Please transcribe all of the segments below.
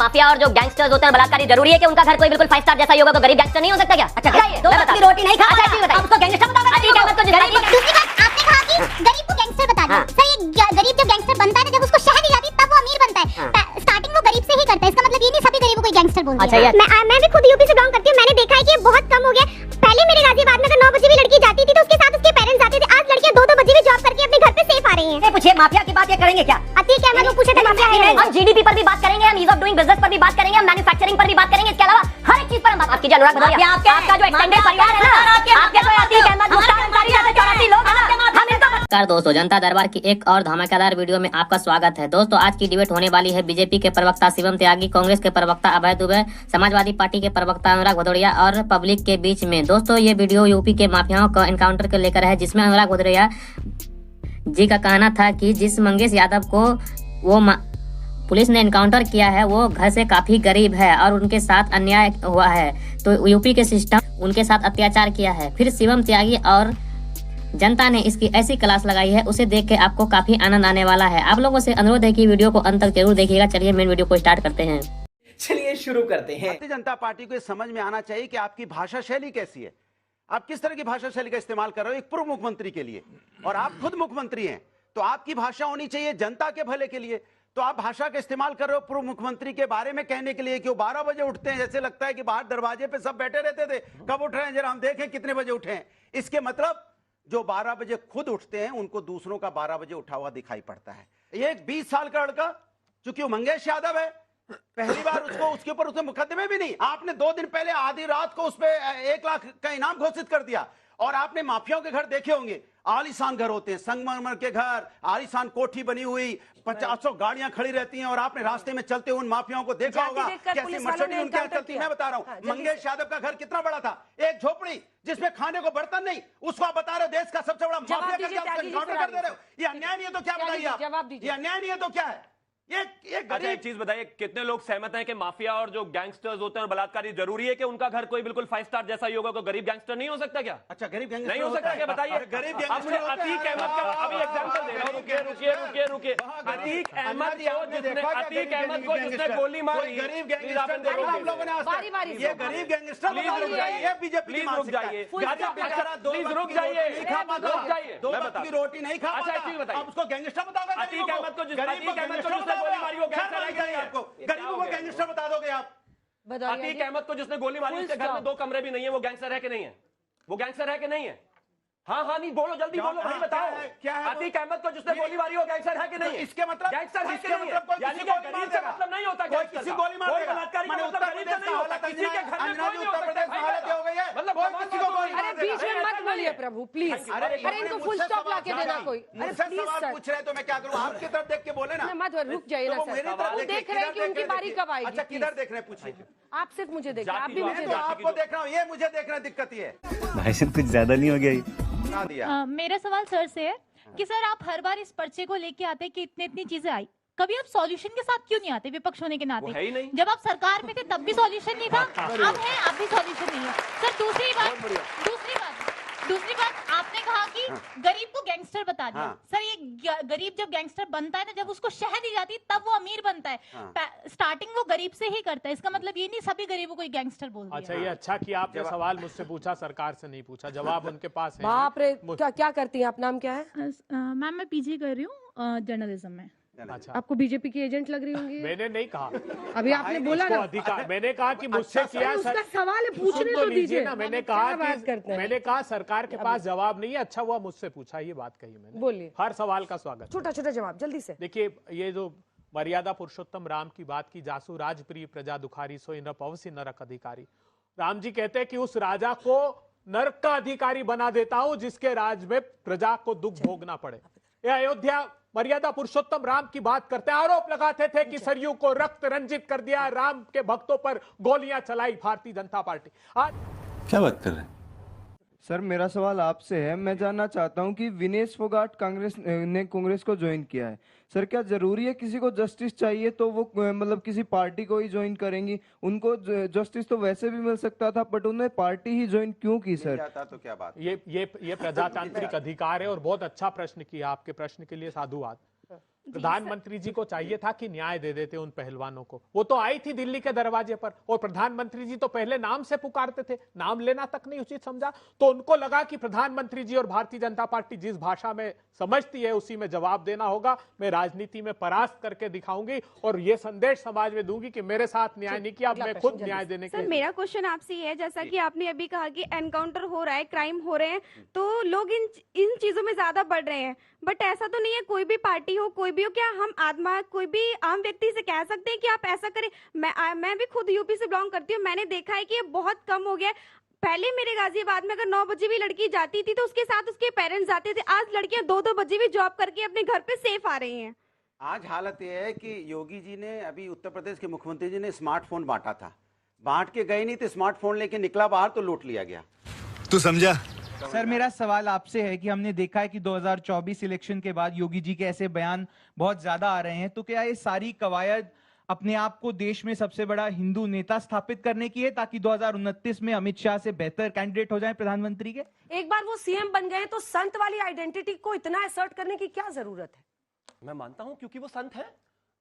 Mafia और जो gangsters होते हैं बलात्कारी जरूरी है कि उनका घर कोई बिल्कुल 5 स्टार जैसा ही होगा तो गरीब गैंगस्टर नहीं हो सकता क्या? अच्छा बताइए, दो वक्त की रोटी नहीं खा अब उसको गैंगस्टर बता दो। ठीक है, मत दूसरी बात आपने कहा कि गरीब को गैंगस्टर बता दिया। सर ये गरीब जब गैंगस्टर बनता है ना, जब उसको शहर दी जाती है तब वो अमीर बनता है। स्टार्टिंग वो गरीब से ही करता है, इसका मतलब ये नहीं सभी गरीबों को गैंगस्टर बोलते हैं। अच्छा, मैं भी खुद यूपी से बिलोंग करती हूँ, मैंने देखा है कि ये बहुत कम हो गया। पहले मेरे गाजियाबाद में अगर 9 बजे भी लड़की जाती थी तो उसके साथ उसके पेरेंट्स जाते थे। आज लड़कियां 2-2 बजे भी जॉब करके अपने घर पे सेफ आ रही हैं। पूछिए माफिया की बात ये करेंगे क्या? अतीक अहमद को पूछे थे माफिया है। हम जीडीपी पर भी बात करेंगे, हम ईज ऑफ डूइंग बिजनेस पर भी बात करेंगे, हम मैन्युफैक्चरिंग पर भी बात करेंगे। इसके अलावा हर एक चीज पर हम बात। आपकी अनुराग भदौरिया, आपका जो एक्सटेंडेड परिवार है ना, आपके जो अतीक अहमद, मुख्तार अंसारी जैसे 84 लोग हैं ना, हम इनको नमस्कार दोस्तों, जनता दरबार की एक और धमाकेदार वीडियो में आपका स्वागत है। दोस्तों आज की डिबेट होने वाली है बीजेपी के प्रवक्ता शिवम त्यागी, कांग्रेस के प्रवक्ता अभय दुबे, समाजवादी पार्टी के प्रवक्ता अनुराग भदौरिया और पब्लिक के बीच में। दोस्तों ये वीडियो यूपी के माफियाओं का एनकाउंटर को लेकर है, जिसमें अनुराग भदौरिया जी का कहना था कि जिस मंगेश यादव को वो पुलिस ने एनकाउंटर किया है वो घर से काफी गरीब है और उनके साथ अन्याय हुआ है, तो यूपी के सिस्टम उनके साथ अत्याचार किया है। फिर शिवम त्यागी और जनता ने इसकी ऐसी क्लास लगाई है, उसे देख के आपको काफी आनंद आने वाला है। आप लोगों से अनुरोध है कि वीडियो को अंत तक जरूर देखिएगा। चलिए मेन वीडियो को स्टार्ट करते हैं। चलिए शुरू करते हैं। भारतीय जनता पार्टी को समझ में आना चाहिए कि आपकी भाषा शैली कैसी है, आप किस तरह की भाषा शैली का इस्तेमाल कर रहे हो एक पूर्व मुख्यमंत्री के लिए, और आप खुद मुख्यमंत्री हैं तो आपकी भाषा होनी चाहिए जनता के भले के लिए। तो आप भाषा का इस्तेमाल कर रहे हो पूर्व मुख्यमंत्री के बारे में कहने के लिए कि वो 12 बजे उठते हैं, जैसे लगता है कि बाहर दरवाजे पे सब बैठे रहते थे, कब उठ रहे हैं जरा हम देखें कितने बजे उठे हैं। इसके मतलब जो 12 बजे खुद उठते हैं उनको दूसरों का 12 बजे उठा हुआ दिखाई पड़ता है। ये एक 20 साल का लड़का, चूंकि वो मंगेश यादव है, पहली बार उसके ऊपर उसने मुकदमे भी नहीं, आपने 2 दिन पहले आधी रात को उस पर 1 लाख का इनाम घोषित कर दिया। और आपने माफियाओं के घर देखे होंगे, आलीशान घर होते हैं, संगमरमर के घर, आलीशान कोठी बनी हुई, 50 गाड़ियां खड़ी रहती हैं, और आपने रास्ते में चलते उन माफियाओं को देखा होगा कैसे मर्सिडीज उनके यहाँ चलती। मैं बता रहा हूँ मंगेश यादव का घर कितना बड़ा था, एक झोपड़ी जिसमें खाने को बर्तन नहीं, उसको आप बता रहे हो देश का सबसे बड़ा माफिया करके एनकाउंटर कर दे रहे हो। ये अन्याय नहीं है तो क्या बताइए आप, ये अन्याय नहीं है तो क्या है? ये अच्छा एक चीज बताइए, कितने लोग सहमत हैं कि माफिया और जो गैंगस्टर्स होते हैं और बलात्कारी जरूरी है कि उनका घर कोई बिल्कुल 5 स्टार जैसा ही होगा, तो गरीब गैंगस्टर नहीं हो सकता क्या? अच्छा गरीब गैंगस्टर नहीं हो सकता क्या बताइए? गरीब आपने अतीक अहमद का अभी एग्जांपल दे रहा हूं, रुकिए अतीक अहमद को जिसने गोली मारी, गरीब गैंगस्टर आप लोगों ने ये गरीब गैंगस्टर प्लीज रुक जाइए, प्लीज रुक जाइए, 2 वक्त की रोटी नहीं खा अच्छा एक चीज बताइए, आप उसको गैंगस्टर बताओगे? अतीक अहमद को जिसने गोली मारी वो गैंगस्टर है कि नहीं? आपको गरीबों को गैंगस्टर बता दोगे आप? अतीक अहमद को जिसने गोली मारी उसके घर में 2 कमरे भी नहीं है, वो गैंगस्टर है कि नहीं है? वो गैंगस्टर है कि नहीं है? हाँ नहीं बोलो, जल्दी बोलो भाई, बताओ क्या है? अतीक अहमद को जिसने गोली मारी वो गैंगस्टर है कि नहीं है? इसके मतलब गैंगस्टर है कि नहीं है? यानी कि गरीब से मतलब नहीं होता, किसी गोली मार देगा, बलात्कारी का मतलब गरीब से नहीं होता, किसी के घर में कोई नहीं हो सकता भाई, हालत हो गई है, मतलब किसी को गोली अरे बीच में मत बोलिए प्रभु प्लीज, अरे इनको फुल स्टॉप ला के देना कोई। अरे प्लीज सर पूछ रहे तो मैं क्या करूं, आपकी तरफ देख के बोले ना, मत रुक जाइए ना सर, वो देख रहे हैं कि उनकी बारी कब आएगी। अच्छा किधर देख रहे हैं पूछिए, आप सिर्फ मुझे देखिए, आप भी मुझे तो आपको देख रहा हूँ, ये मुझे देखना दिक्कत ही है। भाई साहब कुछ ज्यादा नहीं हो गया? मेरा सवाल सर से है कि सर आप हर बार इस पर्चे को लेके आते हैं कि इतनी चीजें आई, कभी आप सॉल्यूशन के साथ क्यों नहीं आते विपक्ष होने के नाते? है ही नहीं। जब आप सरकार में थे तब भी सॉल्यूशन नहीं था, अब है अब भी सॉल्यूशन नहीं है। सर दूसरी बात आपने कहा कि गरीब को गैंगस्टर बता दिया। सर ये गरीब जब गैंगस्टर बनता है ना, जब उसको शह दी जाती है तब वो अमीर बनता है। स्टार्टिंग वो गरीब से ही करता है, इसका मतलब ये नहीं सभी गरीबों को गैंगस्टर बोल दिया। अच्छा ये अच्छा कि आपने सवाल मुझसे पूछा, सरकार से नहीं पूछा, जवाब उनके पास है। बाप रे, क्या करती हैं आप? नाम क्या है? मैम मैं पीजी कर रही हूँ जर्नलिज्म में। अच्छा आपको बीजेपी की एजेंट लग रही होंगी। मैंने नहीं कहा, अभी आपने बोला ना अधिकार, मैंने कहा कि मुझसे किया उसका सवाल है, पूछने तो दीजिए ना। मैंने कहा सरकार के पास जवाब नहीं है, अच्छा हुआ मुझसे पूछा, ये बात कही मैंने। बोलिए, हर सवाल का स्वागत। छोटा छोटा जवाब जल्दी से। देखिए ये जो मर्यादा पुरुषोत्तम राम की बात की, जासु राजप्रिय प्रजा दुखारी सो इन पवसी नरक अधिकारी। राम जी कहते हैं कि उस राजा को नरक का अधिकारी बना देता हूं जिसके राज में प्रजा को दुख भोगना पड़े। ये अयोध्या मर्यादा पुरुषोत्तम राम की बात करते हैं, आरोप लगाते थे कि सरयू को रक्त रंजित कर दिया, राम के भक्तों पर गोलियां चलाई भारतीय जनता पार्टी। आज क्या बात कर रहे हैं? सर मेरा सवाल आपसे है, मैं जानना चाहता हूं कि विनेश फोगाट कांग्रेस को ज्वाइन किया है। सर क्या जरूरी है किसी को जस्टिस चाहिए तो वो मतलब किसी पार्टी को ही ज्वाइन करेंगी? उनको जस्टिस तो वैसे भी मिल सकता था, बट उन्हें पार्टी ही ज्वाइन क्यों की? सर तो क्या बात, ये प्रजातांत्रिक अधिकार है और बहुत अच्छा प्रश्न किया, आपके प्रश्न के लिए साधुवाद। प्रधानमंत्री जी को चाहिए था कि न्याय दे देते उन पहलवानों को। वो तो आई थी दिल्ली के दरवाजे पर और प्रधानमंत्री जी तो पहले नाम से पुकारते थे, नाम लेना तक नहीं उचित समझा। तो उनको लगा कि प्रधानमंत्री जी और भारतीय जनता पार्टी जिस भाषा में समझती है उसी में जवाब देना होगा। मैं राजनीति में परास्त करके दिखाऊंगी और ये संदेश समाज में दूंगी कि मेरे साथ न्याय नहीं किया, मैं खुद न्याय देने के लिए। मेरा क्वेश्चन आपसे ये है, जैसा कि आपने अभी कहा कि एनकाउंटर हो रहा है, क्राइम हो रहे हैं, तो लोग इन चीजों में ज्यादा बढ़ रहे हैं, बट ऐसा तो नहीं है कोई भी पार्टी हो, कोई भी हो, क्या हम कोई भी आम व्यक्ति से कह सकते हैं कि आप ऐसा करें? मैं भी खुद यूपी से बिलोंग करती हूँ, मैंने देखा है कि ये बहुत कम हो गया है। पहले मेरे गाजियाबाद में अगर 9 बजे भी लड़की जाती थी तो उसके साथ उसके पेरेंट्स जाते थे। आज लड़कियां 2-2 बजे भी जॉब करके अपने घर पे सेफ आ रही हैं। आज हालत यह है कि योगी जी ने, अभी उत्तर प्रदेश के मुख्यमंत्री जी ने स्मार्टफोन बांटा था, बांट के गए नहीं थे, स्मार्टफोन लेके निकला बाहर तो लूट लिया गया। तू समझा? सर मेरा सवाल आपसे है कि हमने देखा है कि 2024 इलेक्शन के बाद योगी जी के ऐसे बयान बहुत ज्यादा आ रहे हैं, तो क्या ये सारी कवायद अपने आप को देश में सबसे बड़ा हिंदू नेता स्थापित करने की है ताकि 2029 में अमित शाह से बेहतर कैंडिडेट हो जाए प्रधानमंत्री के? एक बार वो सीएम बन गए तो संत वाली आइडेंटिटी को इतना असर्ट करने की क्या जरूरत है? मैं मानता हूं क्योंकि वो संत है।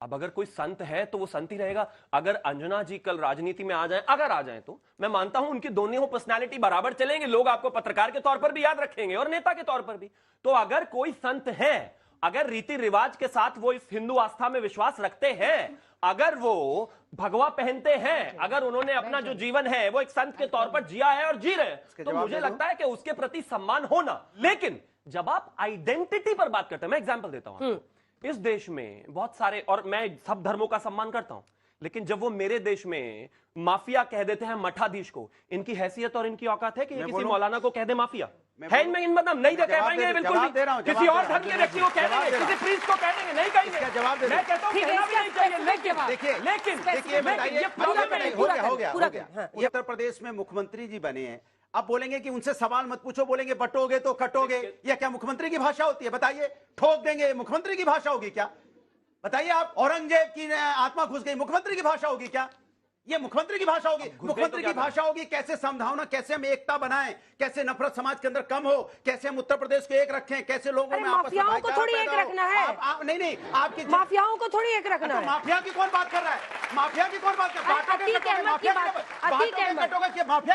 अब अगर कोई संत है तो वो संत ही रहेगा। अगर अंजना जी कल राजनीति में आ जाए, अगर आ जाए, तो मैं मानता हूं उनकी दोनों पर्सनालिटी बराबर चलेंगे। लोग आपको पत्रकार के तौर पर भी याद रखेंगे और नेता के तौर पर भी। तो अगर कोई संत है, अगर रीति रिवाज के साथ वो इस हिंदू आस्था में विश्वास रखते हैं, अगर वो भगवा पहनते हैं, अगर उन्होंने अपना जो जीवन है वो एक संत के तौर पर जिया है और जी रहे हैं, तो मुझे लगता है कि उसके प्रति सम्मान होना। लेकिन जब आप आइडेंटिटी पर बात करते हैं, मैं एग्जाम्पल देता हूं, इस देश में बहुत सारे, और मैं सब धर्मों का सम्मान करता हूं, लेकिन जब वो मेरे देश में माफिया कह देते हैं मठाधीश को, इनकी हैसियत और इनकी औकात है कि किसी मौलाना को कह दे माफिया है? इनमें इन मतलब नहीं कह पाएंगे, बिल्कुल भी किसी और धर्म के व्यक्ति को कह देंगे, किसी प्रीस्ट को कह देंगे, नहीं कहेंगे। मैं कहता हूं कहना भी नहीं चाहिए, लेकिन उत्तर प्रदेश में मुख्यमंत्री जी बने हैं, अब बोलेंगे कि उनसे सवाल मत पूछो, बोलेंगे बटोगे तो कटोगे। यह क्या मुख्यमंत्री की भाषा होती है? बताइए, ठोक देंगे मुख्यमंत्री की भाषा होगी क्या? बताइए आप, औरंगजेब की आत्मा घुस गई, मुख्यमंत्री की भाषा होगी क्या? ये मुख्यमंत्री की भाषा होगी? मुख्यमंत्री की भाषा होगी कैसे समझाना, कैसे हम एकता बनाएं, कैसे नफरत समाज के अंदर कम हो, कैसे हम उत्तर प्रदेश को एक रखें, कैसे लोगों में आपस में माफियाओं को थोड़ी एक रखना है। नहीं, आपकी माफियाओं को थोड़ी एक रखना है। माफिया की कौन बात कर रहा है? माफिया की कौन बात कर रहा है? माफिया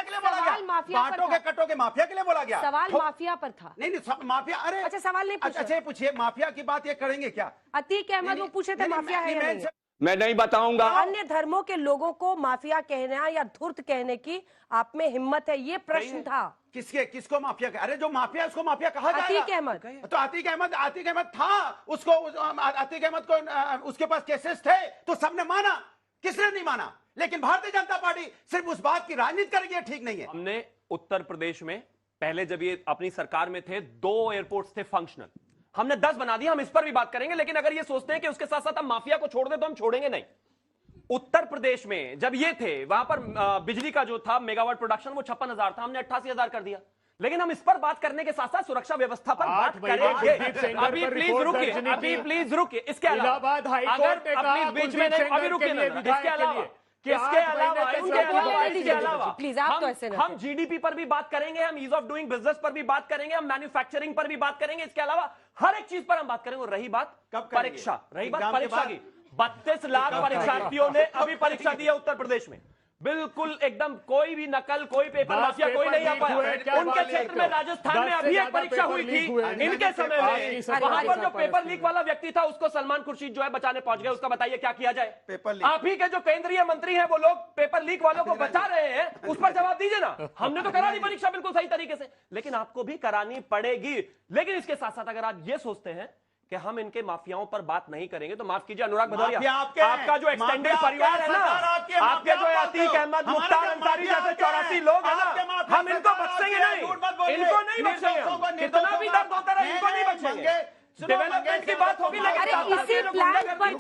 के लिए बोला गया? बांटो के कटोगे माफिया के लिए बोला गया? सवाल माफिया पर था। नहीं, माफिया, अरे अच्छा सवाल नहीं पूछा। अच्छा पूछिए, माफिया की बात ये करेंगे क्या? अतीक अहमद वो पूछे थे माफिया है या नहीं? मैं नहीं बताऊंगा। अन्य धर्मों के लोगों को माफिया कहना या धूर्त कहने की आप में हिम्मत है? ये प्रश्न था। किसको माफिया? अरे जो माफिया उसको माफिया कहा जाएगा। अतीक अहमद, तो अतीक अहमद था, उसको अतीक अहमद को उसके पास केसेस थे तो सबने माना, किसने नहीं माना? लेकिन भारतीय जनता पार्टी सिर्फ उस बात की राजनीति करेगी, ठीक नहीं है। हमने उत्तर प्रदेश में पहले जब ये अपनी सरकार में थे, 2 एयरपोर्ट्स थे फंक्शनल, हमने 10 बना दिया। हम इस पर भी बात करेंगे, लेकिन अगर ये सोचते हैं कि उसके साथ साथ हम माफिया को छोड़ दें तो हम छोड़ेंगे नहीं। उत्तर प्रदेश में जब ये थे, वहां पर बिजली का जो था मेगावाट प्रोडक्शन वो 56,000 था, हमने 88,000 कर दिया। लेकिन हम इस पर बात करने के साथ साथ सुरक्षा व्यवस्था पर बात करेंगे। अभी प्लीज रुकिए, इसके अलावा अगर अपनी बीच में नहीं, अभी रुकिए ना, इसके अलावा प्लीज आप तो ऐसे हम जीडीपी पर भी बात करेंगे, हम ईज ऑफ डूइंग बिजनेस पर भी बात करेंगे, हम मैन्युफैक्चरिंग पर भी बात करेंगे, इसके अलावा हर एक चीज पर हम बात करेंगे। और रही बात परीक्षा, परीक्षा की, 32 लाख परीक्षार्थियों ने अभी परीक्षा दी है उत्तर प्रदेश में। बिल्कुल एकदम कोई भी नकल, कोई पेपर माफिया कोई नहीं आ पाया। उनके क्षेत्र में राजस्थान में अभी एक परीक्षा हुई थी इनके समय में, वहां पर जो पेपर लीक वाला व्यक्ति था उसको सलमान खुर्शीद जो है बचाने पहुंच गए। उसका बताइए क्या किया जाए? आप ही के जो केंद्रीय मंत्री हैं वो लोग पेपर लीक वालों को बचा रहे हैं, उस पर जवाब दीजिए ना। हमने तो करा दी परीक्षा बिल्कुल सही तरीके से, लेकिन आपको भी करानी पड़ेगी। लेकिन इसके साथ साथ अगर आप ये सोचते हैं कि हम इनके माफियाओं पर बात नहीं करेंगे, तो माफ कीजिए अनुराग भदौरिया, आपका जो एक्सटेंडेड परिवार है ना, आपके जो अतीक अहमद, मुख्तार अंसारी जैसे 84 लोग हैं ना, हम इनको बख्शेंगे नहीं, इनको नहीं बख्शेंगे। कितना भी दर्द होता रहे, इनको नहीं बख्शेंगे। डेवलपमेंट की बात होगी, लेकिन इसी प्लान पर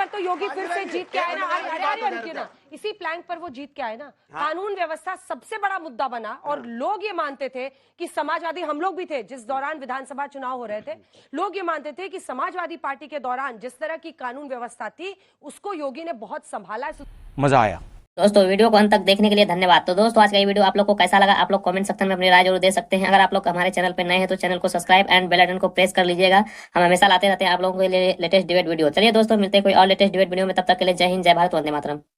तो योगी फिर से जीत के आए ना। इसी प्लान पर वो जीत के आए ना। कानून व्यवस्था सबसे बड़ा मुद्दा बना और लोग ये मानते थे कि समाजवादी, हम लोग भी थे जिस दौरान विधानसभा चुनाव हो रहे थे, लोग ये मानते थे कि समाजवादी पार्टी के दौरान जिस तरह की कानून व्यवस्था थी उसको योगी ने बहुत संभाला। मजा आया। दोस्तों वीडियो को अंत तक देखने के लिए धन्यवाद। तो दोस्तों आज का ये वीडियो आप लोग को कैसा लगा आप लोग कमेंट सेक्शन में अपनी राय जरूर दे सकते हैं। अगर आप लोग हमारे चैनल पे नए हैं तो चैनल को सब्सक्राइब एंड बेल आइकन को प्रेस कर लीजिएगा। हम हमेशा लाते रहते हैं आप लोगों के लिए लेटेस्ट डिबेट वीडियो। चलिए दोस्तों मिलते हैं कोई और लेटेस्ट डिबेट वीडियो में, तब तक के लिए जय हिंद, जय भारत, वंदे मातरम।